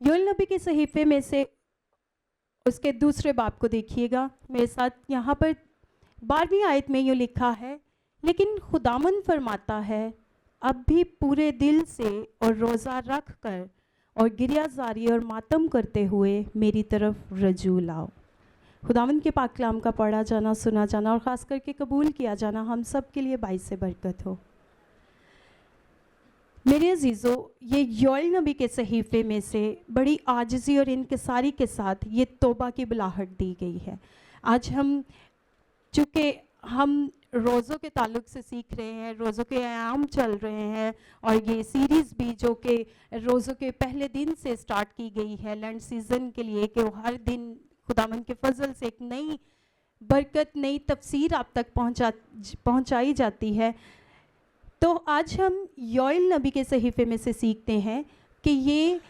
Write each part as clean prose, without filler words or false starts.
योएल नबी के सहीफे में से उसके दूसरे बाब को देखिएगा मेरे साथ। यहाँ पर 12वीं आयत में यूँ लिखा है, लेकिन खुदावन फरमाता है, अब भी पूरे दिल से और रोज़ा रख कर और गिरियाजारी और मातम करते हुए मेरी तरफ रजू लाओ। खुदावन के पाक कलाम का पढ़ा जाना, सुना जाना और ख़ास करके कबूल किया जाना हम सब के लिए बाइस से बरकत हो। मेरे अजीज़ों, ये योएल नबी के सहीफ़े में से बड़ी आजिज़ी और इनकिसारी के साथ ये तौबा की बुलाहट दी गई है। आज हम चूँकि हम रोज़ों के ताल्लुक़ से सीख रहे हैं, रोज़ों के आयाम चल रहे हैं और ये सीरीज़ भी जो कि रोज़ों के पहले दिन से स्टार्ट की गई है लैंड सीज़न के लिए, कि वो हर दिन खुदावंद के फजल से एक नई बरकत, नई तफसीर आप तक पहुँचाई जाती है। तो आज हम योएल नबी के सहीफ़े में से सीखते हैं कि ये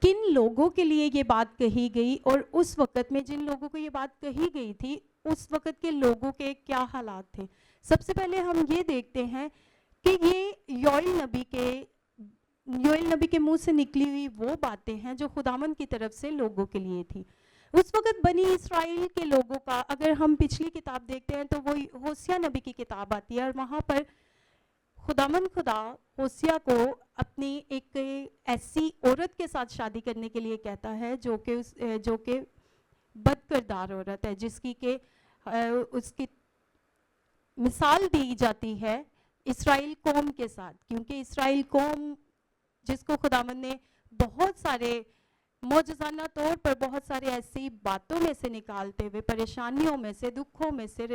किन लोगों के लिए ये बात कही गई और उस वक़्त में जिन लोगों को ये बात कही गई थी उस वक़्त के लोगों के क्या हालात थे। सबसे पहले हम ये देखते हैं कि ये योएल नबी के मुंह से निकली हुई वो बातें हैं जो खुदावंद की तरफ से लोगों के लिए थी। उस वक़्त बनी इसराइल के लोगों का अगर हम पिछली किताब देखते हैं तो वो होसिया नबी की किताब आती है और वहाँ पर खुदा होसिया को अपनी एक ऐसी औरत के साथ शादी करने के लिए कहता है जो कि बदकिरदार औरत है, जिसकी के उसकी मिसाल दी जाती है इसराइल कौम के साथ, क्योंकि इसराइल कौम जिसको खुदावंद ने बहुत सारे मौजज़ाना तौर पर बहुत सारे ऐसी बातों में से निकालते हुए, परेशानियों में से, दुखों में से,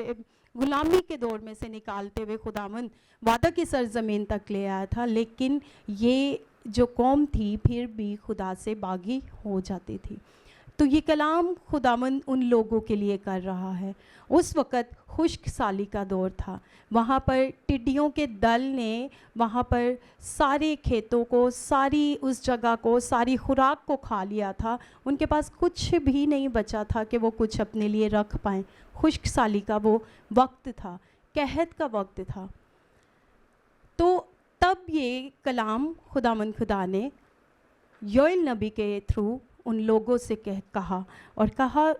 गुलामी के दौर में से निकालते हुए खुदावंद वादा की सरजमीन तक ले आया था, लेकिन ये जो कौम थी फिर भी खुदा से बागी हो जाती थी। तो ये कलाम खुदावंद उन लोगों के लिए कर रहा है। उस वक़्त खुश्क साली का दौर था, वहाँ पर टिड्डियों के दल ने वहाँ पर सारे खेतों को, सारी उस जगह को, सारी खुराक को खा लिया था। उनके पास कुछ भी नहीं बचा था कि वो कुछ अपने लिए रख पाएँ। खुश्क साली का वो वक्त था, कहत का वक्त था। तो तब ये कलाम खुदावंद खुदा ने योएल नबी के थ्रू उन लोगों से कहा और कहा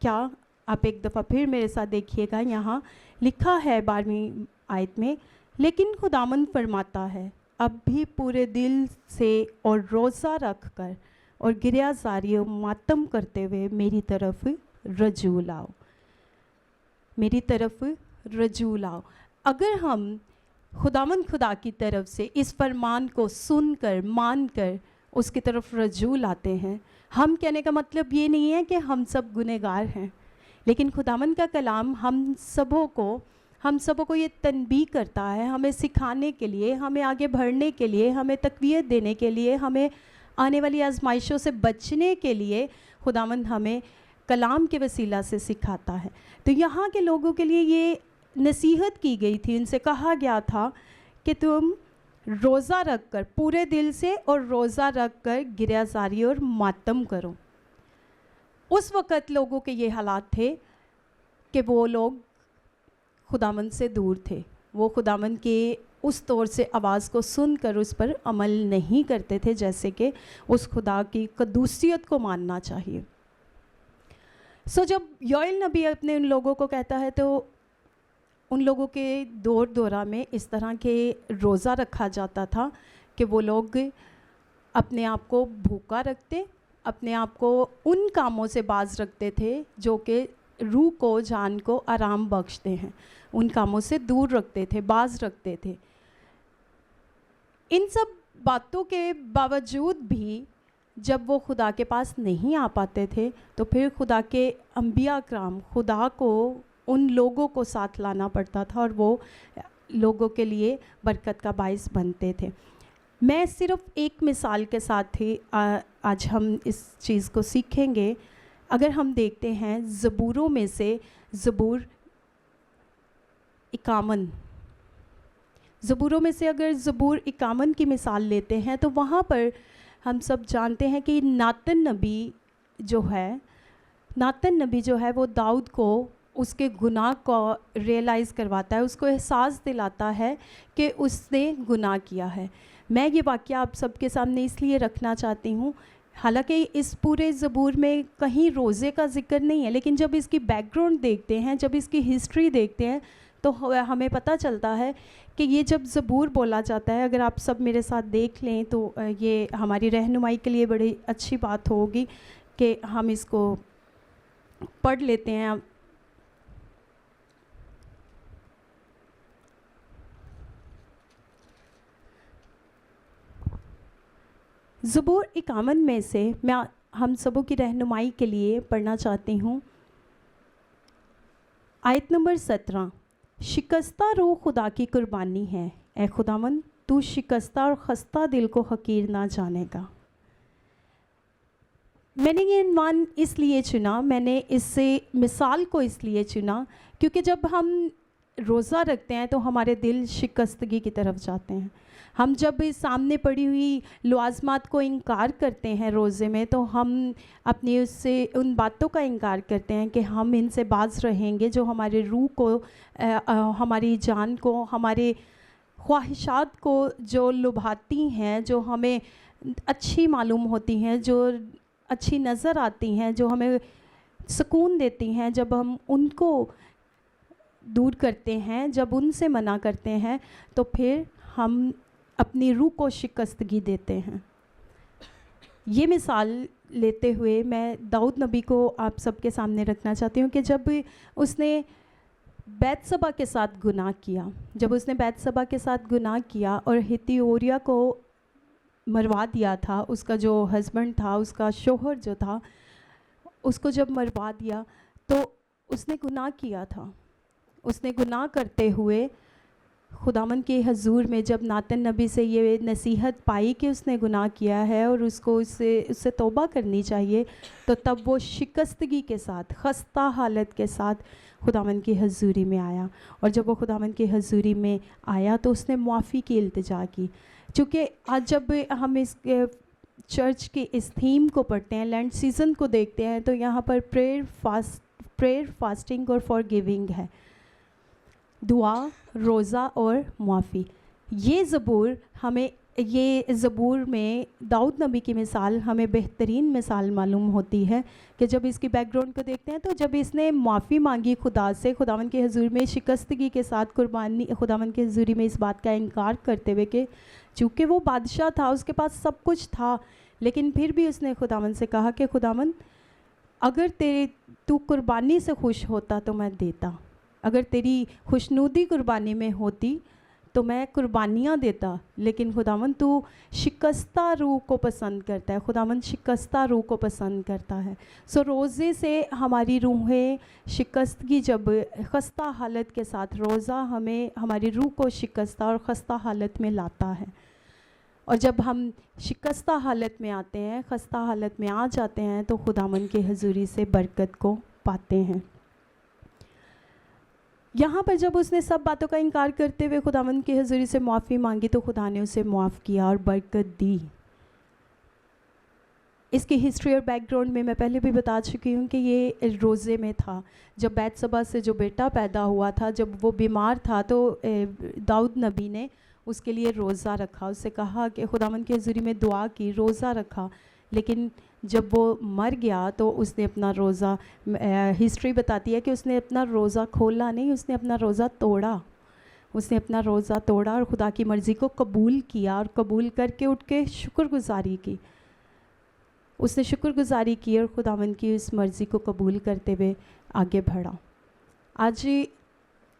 क्या, आप एक दफ़ा फिर मेरे साथ देखिएगा। यहाँ लिखा है 12वीं आयत में, लेकिन खुदावंद फरमाता है, अब भी पूरे दिल से और रोज़ा रख कर और गिरियाजारी और मातम करते हुए मेरी तरफ रजू लाओ, मेरी तरफ रजू लाओ। अगर हम खुदावंद खुदा की तरफ से इस फरमान को सुनकर, मानकर उसकी तरफ रजू लाते हैं, हम कहने का मतलब ये नहीं है कि हम सब गुनहगार हैं, लेकिन खुदावंद का कलाम हम सबों को ये तनबीह करता है, हमें सिखाने के लिए, हमें आगे बढ़ने के लिए, हमें तक़वियत देने के लिए, हमें आने वाली आजमाइशों से बचने के लिए खुदावंद हमें कलाम के वसीला से सिखाता है। तो यहाँ के लोगों के लिए ये नसीहत की गई थी, उनसे कहा गया था कि तुम रोज़ा रख कर, पूरे दिल से और रोज़ा रख कर गिरियाजारी और मातम करो। उस वक़्त लोगों के ये हालात थे कि वो लोग खुदावंद से दूर थे, वो खुदावंद के उस तौर से आवाज़ को सुनकर उस पर अमल नहीं करते थे, जैसे कि उस खुदा की कदूसियत को मानना चाहिए। जब योएल नबी अपने उन लोगों को कहता है तो उन लोगों के दौरा में इस तरह के रोज़ा रखा जाता था कि वो लोग अपने आप को भूखा रखते, अपने आप को उन कामों से बाज रखते थे जो कि रूह को, जान को आराम बख्शते हैं, उन कामों से दूर रखते थे, बाज रखते थे। इन सब बातों के बावजूद भी जब वो खुदा के पास नहीं आ पाते थे तो फिर खुदा के अंबिया कराम, खुदा को, उन लोगों को साथ लाना पड़ता था और वो लोगों के लिए बरकत का बाइस बनते थे। मैं सिर्फ़ एक मिसाल के साथ ही आज हम इस चीज़ को सीखेंगे। अगर हम देखते हैं ज़बूरों में से ज़बूर 51, ज़बूरों में से अगर ज़बूर 51 की मिसाल लेते हैं तो वहाँ पर हम सब जानते हैं कि नातन नबी जो है वो दाऊद को उसके गुनाह को रियलाइज़ करवाता है, उसको एहसास दिलाता है कि उसने गुनाह किया है। मैं ये वाक़या आप सबके सामने इसलिए रखना चाहती हूँ, حالانکہ اس پورے زبور میں کہیں روزے کا ذکر نہیں ہے، لیکن جب اس کی بیک گراؤنڈ دیکھتے ہیں، جب اس کی ہسٹری دیکھتے ہیں تو ہمیں پتہ چلتا ہے کہ یہ جب زبور بولا جاتا ہے، اگر آپ سب میرے ساتھ دیکھ لیں تو یہ ہماری رہنمائی کے لیے بڑی اچھی بات ہوگی کہ ہم اس کو پڑھ لیتے ہیں. زبور 51 میں سے میں ہم سبوں کی رہنمائی کے لیے پڑھنا چاہتی ہوں. آیت نمبر 17. شکستہ روح خدا کی قربانی ہے، اے خداوند تو شکستہ اور خستہ دل کو حقیر نہ جانے گا. میں نے یہ عنوان اس لیے چنا، میں نے اس سے مثال کو اس لیے چنا کیونکہ جب ہم روزہ رکھتے ہیں تو ہمارے دل شکستگی کی طرف جاتے ہیں. ہم جب سامنے پڑی ہوئی لوازمات کو انکار کرتے ہیں روزے میں تو ہم اپنی اس سے ان باتوں کا انکار کرتے ہیں کہ ہم ان سے باز رہیں گے جو ہمارے روح کو، ہماری جان کو، ہمارے خواہشات کو جو لبھاتی ہیں، جو ہمیں اچھی معلوم ہوتی ہیں، جو اچھی نظر آتی ہیں، جو ہمیں سکون دیتی ہیں. جب ہم ان کو دور کرتے ہیں، جب ان سے منع کرتے ہیں تو پھر ہم اپنی روح کو شکستگی دیتے ہیں. یہ مثال لیتے ہوئے میں داؤد نبی کو آپ سب کے سامنے رکھنا چاہتی ہوں کہ جب اس نے بیت سبا کے ساتھ گناہ کیا، جب اس نے بیت سبا کے ساتھ گناہ کیا اور ہتی اوریا کو مروا دیا تھا، اس کا جو ہسبینڈ تھا، اس کا شوہر جو تھا، اس کو جب مروا دیا تو اس نے گناہ کیا تھا. اس نے گناہ کرتے ہوئے خداوند کے حضور میں جب ناتن نبی سے یہ نصیحت پائی کہ اس نے گناہ کیا ہے اور اس کو اس سے توبہ کرنی چاہیے، تو تب وہ شکستگی کے ساتھ، خستہ حالت کے ساتھ خداوند کی حضوری میں آیا. اور جب وہ خداوند کی حضوری میں آیا تو اس نے معافی کی التجا کی. چونکہ آج جب ہم اس چرچ کے اس تھیم کو پڑھتے ہیں، لینڈ سیزن کو دیکھتے ہیں، تو یہاں پر پریئر، فاسٹنگ اور فارگیونگ ہے، دعا، روزہ اور معافی. یہ زبور میں داؤد نبی کی مثال ہمیں بہترین مثال معلوم ہوتی ہے کہ جب اس کی بیک گراؤنڈ کو دیکھتے ہیں تو جب اس نے معافی مانگی خدا سے، خداوند کے حضور میں شکستگی کے ساتھ قربانی، خداوند کے حضوری میں اس بات کا انکار کرتے ہوئے کہ چونکہ وہ بادشاہ تھا، اس کے پاس سب کچھ تھا، لیکن پھر بھی اس نے خداوند سے کہا کہ خداوند اگر تو قربانی سے خوش ہوتا تو میں دیتا، اگر تیری خوشنودی قربانی میں ہوتی تو میں قربانیاں دیتا، لیکن خداوند تو شکستہ روح کو پسند کرتا ہے. خداوند شکستہ روح کو پسند کرتا ہے. روزے سے ہماری روحیں شکستگی، جب خستہ حالت کے ساتھ روزہ ہمیں ہماری روح کو شکستہ اور خستہ حالت میں لاتا ہے. اور جب ہم شکستہ حالت میں آتے ہیں، خستہ حالت میں آ جاتے ہیں تو خداوند کے حضوری سے برکت کو پاتے ہیں. یہاں پر جب اس نے سب باتوں کا انکار کرتے ہوئے خداوند کی حضوری سے معافی مانگی تو خدا نے اسے معاف کیا اور برکت دی. اس کی ہسٹری اور بیک گراؤنڈ میں پہلے بھی بتا چکی ہوں کہ یہ روزے میں تھا. جب بیت سبا سے جو بیٹا پیدا ہوا تھا، جب وہ بیمار تھا تو داؤد نبی نے اس کے لیے روزہ رکھا. اس سے کہا کہ خداوند کی حضوری میں دعا کی، روزہ رکھا. لیکن جب وہ مر گیا تو اس نے اپنا روزہ، ہسٹری بتاتی ہے کہ اس نے اپنا روزہ کھولا نہیں، اس نے اپنا روزہ توڑا. اس نے اپنا روزہ توڑا اور خدا کی مرضی کو قبول کیا، اور قبول کر کے اٹھ کے شکر گزاری کی. اس نے شکر گزاری کی اور خداوند کی اس مرضی کو قبول کرتے ہوئے آگے بڑھا. آج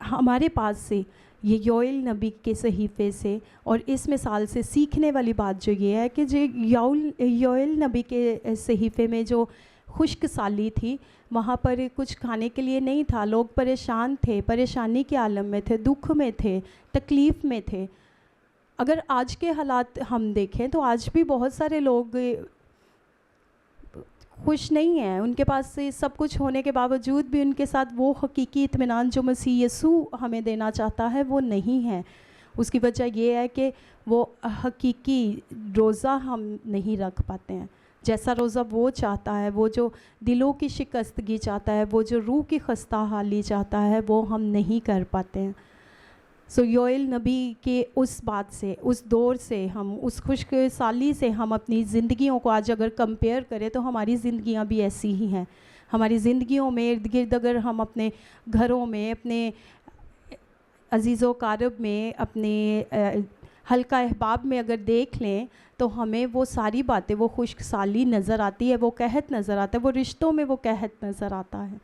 ہمارے پاس سے یہ یوئیل نبی کے صحیفے سے اور اس مثال سے سیکھنے والی بات جو یہ ہے کہ جو یوئیل نبی کے صحیفے میں جو خشک سالی تھی، وہاں پر کچھ کھانے کے لیے نہیں تھا. لوگ پریشان تھے، پریشانی کے عالم میں تھے، دکھ میں تھے، تکلیف میں تھے. اگر آج کے حالات ہم دیکھیں تو آج بھی بہت سارے لوگ خوش نہیں ہیں. ان کے پاس سب کچھ ہونے کے باوجود بھی ان کے ساتھ وہ حقیقی اطمینان جو مسیح یسوع ہمیں دینا چاہتا ہے وہ نہیں ہے. اس کی وجہ یہ ہے کہ وہ حقیقی روزہ ہم نہیں رکھ پاتے ہیں. جیسا روزہ وہ چاہتا ہے، وہ جو دلوں کی شکستگی چاہتا ہے، وہ جو روح کی خستہ حالی چاہتا ہے، وہ ہم نہیں کر پاتے ہیں. सो योएल नबी के उस बात से, उस दौर से, हम उस खुशहाली से हम अपनी ज़िंदगियों को आज अगर कंपेयर करें तो हमारी ज़िंदगियां भी ऐसी ही हैं। हमारी ज़िंदगियों में इर्द गिर्द अगर हम अपने घरों में, अपने अजीज़ो कारब में, अपने हल्का अहबाब में अगर देख लें तो हमें वो सारी बातें, वो खुशहाली नज़र आती है, वो कहत नज़र आता है, वो रिश्तों में वो कहत नज़र आता है।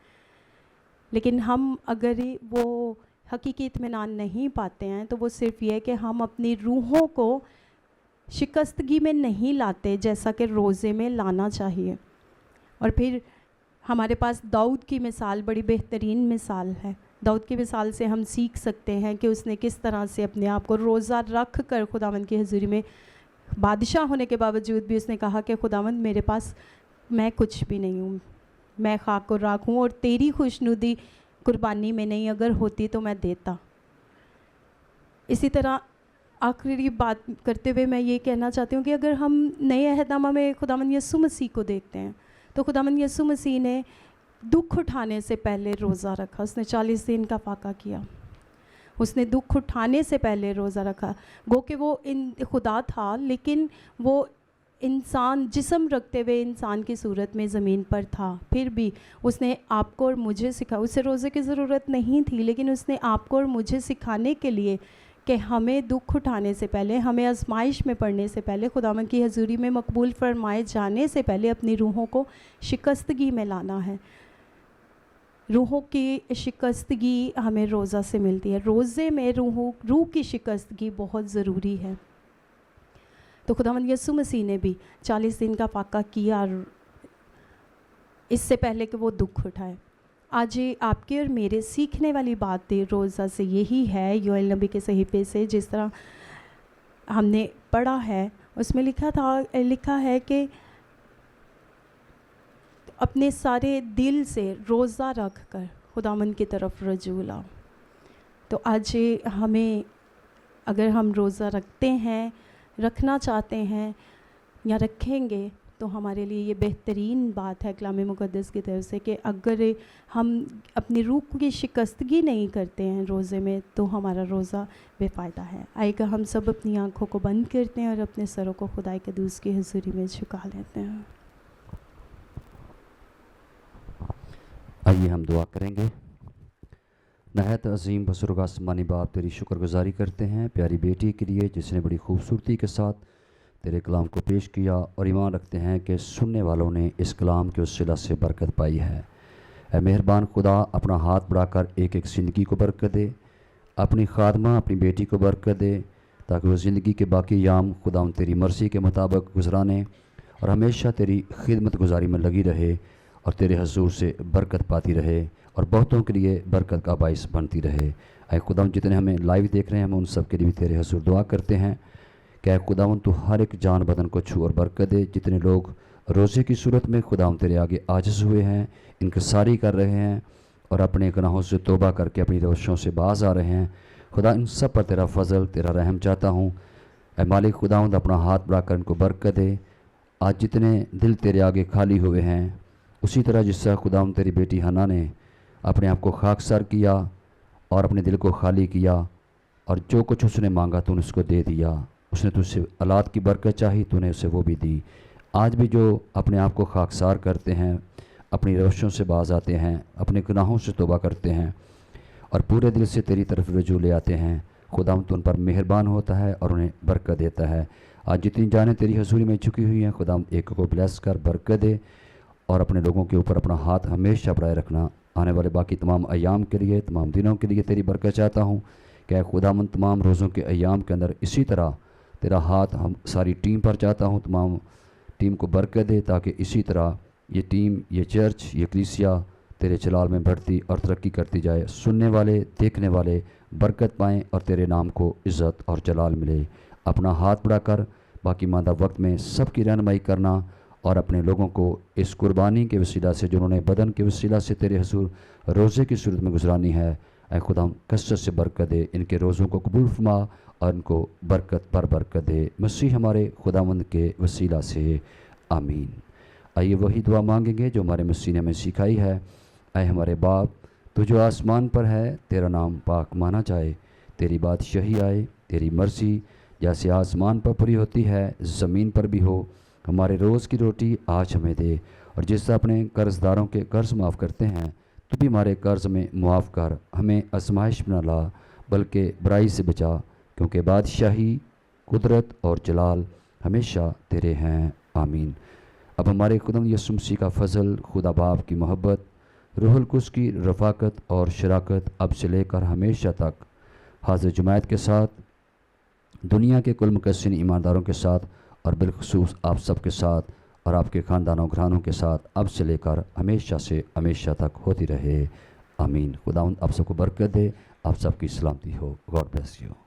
लेकिन हम अगर वो हकीकी इत्मीनान नहीं पाते हैं तो वो सिर्फ़ ये है कि हम अपनी रूहों को शिकस्तगी में नहीं लाते जैसा कि रोज़े में लाना चाहिए। और फिर हमारे पास दाऊद की मिसाल बड़ी बेहतरीन मिसाल है। दाऊद की मिसाल से हम सीख सकते हैं कि उसने किस तरह से अपने आप को रोज़ा रख कर खुदावंद की हज़ूरी में, बादशाह होने के बावजूद भी उसने कहा कि खुदावंद मेरे पास मैं कुछ भी नहीं हूँ, मैं खाक और राख हूँ, और तेरी खुशनुदी कुर्बानी में नहीं अगर होती तो मैं देता। इसी तरह आखिरी बात करते हुए मैं ये कहना चाहती हूँ कि अगर हम नए अहदनामा में खुदावंद यीशु मसीह को देखते हैं तो खुदावंद यीशु मसीह ने दुख उठाने से पहले रोज़ा रखा। उसने 40 दिन का फाका किया, उसने दुख उठाने से पहले रोज़ा रखा। गो कि वो खुदा था लेकिन वो इंसान जिस्म रखते हुए इंसान की सूरत में ज़मीन पर था, फिर भी उसने आपको और मुझे सिखा। उसे रोज़े की ज़रूरत नहीं थी लेकिन उसने आपको और मुझे सिखाने के लिए कि हमें दुख उठाने से पहले, हमें आजमाइश में पड़ने से पहले, खुदावंद की हज़ूरी में मकबूल फरमाए जाने से पहले अपनी रूहों को शिकस्तगी में लाना है। रूहों की शिकस्तगी हमें रोज़ा से मिलती है। रोज़े में रूह की शिकस्तगी बहुत ज़रूरी है। तो खुदावंद यीशु मसीह ने भी 40 दिन का फाका किया इससे पहले कि वो दुख उठाए। आज आपके और मेरे सीखने वाली बात रोज़ा से यही है, योएल नबी के सहीफे से जिस तरह हमने पढ़ा है उसमें लिखा है कि अपने सारे दिल से रोज़ा रख कर खुदावंद की तरफ रजू लाओ। तो आज हमें, अगर हम रोज़ा रखते हैं, रखना चाहते हैं या रखेंगे, तो हमारे लिए ये बेहतरीन बात है कलाम मुक़द्दस की तरफ से कि अगर हम अपनी रूह की शिकस्तगी नहीं करते हैं रोज़े में तो हमारा रोज़ा बेफ़ायदा है। आइएगा हम सब अपनी आँखों को बंद करते हैं और अपने सरों को खुदाई के दूस की हज़ूरी में झुका लेते हैं। आइए हम दुआ करेंगे। नहायत अजीम बज़ुर्ग आसमानी बाप, तेरी शुक्रगुजारी करते हैं प्यारी बेटी के लिए जिसने बड़ी खूबसूरती के साथ तेरे कलाम को पेश किया, और ईमान रखते हैं कि सुनने वालों ने इस कलाम के वसीला से बरकत पाई है। ऐ मेहरबान खुदा, अपना हाथ बढ़ाकर एक एक ज़िंदगी को बरकत दे, अपनी खादमा अपनी बेटी को बरकत दे, ताकि वह ज़िंदगी के बाकी याम खुदा तेरी मर्ज़ी के मुताबिक गुजराने और हमेशा तेरी खिदमत गुजारी में लगी रहे और तेरे हजूर से बरकत पाती रहे और बहुतों के लिए बरकत का बाइस बनती रहे। ऐ खुदावंद, जितने हमें लाइव देख रहे हैं हम उन सब के लिए भी तेरे हजूर दुआ करते हैं कि ऐ खुदावंद तू हर एक जान बदन को छू और बरकत दे। जितने लोग रोज़े की सूरत में खुदावंद तेरे आगे आजिज़ हुए हैं, इनकसारी कर रहे हैं और अपने गुनाहों से तौबा करके अपनी रवशों से बाज आ रहे हैं, खुदा इन सब पर तेरा फ़ज़ल तेरा रहम चाहता हूँ। ऐ मालिक खुदावंद, अपना हाथ बढ़ाकर इनको बरकत दे। आज जितने दिल तेरे आगे खाली हुए हैं, उसी तरह जिस तरह खुदावंद तेरी बेटी हन्ना ने अपने आप को खाकसार किया और अपने दिल को खाली किया और जो कुछ उसने मांगा तूने उसको दे दिया। उसने तुझसे औलाद की बरकत चाही, तूने उसे वो भी दी। आज भी जो अपने आप को खाकसार करते हैं, अपनी रवशों से बाज आते हैं, अपने गुनाहों से तौबा करते हैं और पूरे दिल से तेरी तरफ रजू ले आते हैं, खुदावंद तू उन पर मेहरबान होता है और उन्हें बरकत देता है। आज जितनी जानें तेरी हजूरी में झुकी हुई हैं, खुदावंद एक को ब्लेस कर बरकत दे और अपने लोगों के ऊपर अपना हाथ हमेशा बढ़ाए रखना। आने वाले बाकी तमाम अयाम के लिए, तमाम दिनों के लिए तेरी बरकत चाहता हूँ कि खुदावंद तमाम रोज़ों के अयाम के अंदर इसी तरह तेरा हाथ हम सारी टीम पर चाहता हूँ, तमाम टीम को बरकत दे ताकि इसी तरह ये टीम, ये चर्च, ये कलीसिया तेरे जलाल में बढ़ती और तरक्की करती जाए। सुनने वाले, देखने वाले बरकत पाएँ और तेरे नाम को इज़्ज़त और जलाल मिले। अपना हाथ बढ़ाकर बाकी मादा वक्त में सबकी रहनुमाई करना और अपने लोगों को इस कुर्बानी के वसीला से, जिन्होंने बदन के वसीला से तेरे हजूर रोज़े की सूरत में गुजरानी है, ऐ खुदा कसरत से बरकत दे। इनके रोज़ों को कबूल फरमा और इनको बरकत पर बरकत दे, मसीह हमारे खुदावंद के वसीला से, आमीन। आइए वही दुआ मांगेंगे जो हमारे मसीह ने हमें सिखाई है। ऐ हमारे बाप, तू जो आसमान पर है, तेरा नाम पाक माना जाए, تیری بادشاہی آئے، تیری مرضی جیسے آسمان پر پوری ہوتی ہے زمین پر بھی ہو۔ ہمارے روز کی روٹی آج ہمیں دے، اور جس طرح اپنے قرض داروں کے قرض معاف کرتے ہیں تو بھی ہمارے قرض میں معاف کر، ہمیں آزمائش میں نہ لا بلکہ برائی سے بچا، کیونکہ بادشاہی، قدرت اور جلال ہمیشہ تیرے ہیں، آمین۔ اب ہمارے خداوند یسوع مسیح کا فضل، خدا باپ کی محبت، روح القدس کی رفاقت اور شراکت اب سے لے کر ہمیشہ تک حاضر جماعت کے ساتھ، دنیا کے کل مقصرین ایمانداروں کے ساتھ، اور بالخصوص آپ سب کے ساتھ اور آپ کے خاندانوں گھرانوں کے ساتھ اب سے لے کر ہمیشہ سے ہمیشہ تک ہوتی رہے، آمین۔ خداوند آپ سب کو برکت دے، آپ سب کی سلامتی ہو۔ God bless you.